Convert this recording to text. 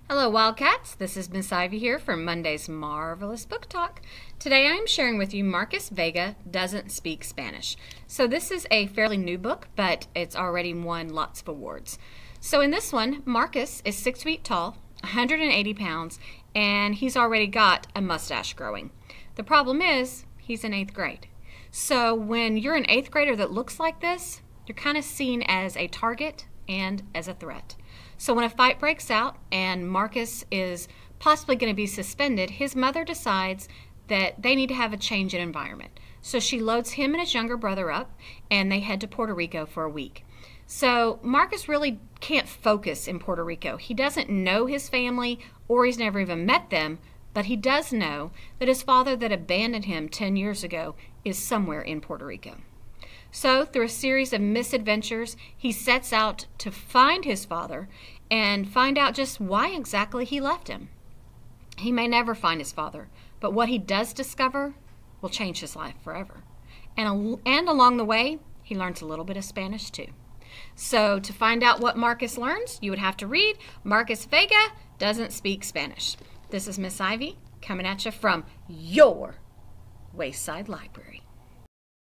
Hello Wildcats, this is Miss Ivy here for Monday's Marvelous Book Talk. Today I am sharing with you Marcus Vega Doesn't Speak Spanish. So this is a fairly new book, but it's already won lots of awards. So in this one, Marcus is 6 feet tall, 180 pounds, and he's already got a mustache growing. The problem is, he's in 8th grade. So when you're an 8th grader that looks like this, you're kind of seen as a target and as a threat. So when a fight breaks out and Marcus is possibly going to be suspended, his mother decides that they need to have a change in environment. So she loads him and his younger brother up and they head to Puerto Rico for a week. So Marcus really can't focus in Puerto Rico. He doesn't know his family or he's never even met them, but he does know that his father that abandoned him 10 years ago is somewhere in Puerto Rico. So, through a series of misadventures, he sets out to find his father and find out just why exactly he left him. He may never find his father, but what he does discover will change his life forever. And along the way, he learns a little bit of Spanish too. So, to find out what Marcus learns, you would have to read Marcus Vega Doesn't Speak Spanish. This is Miss Ivy coming at you from your Wayside Library.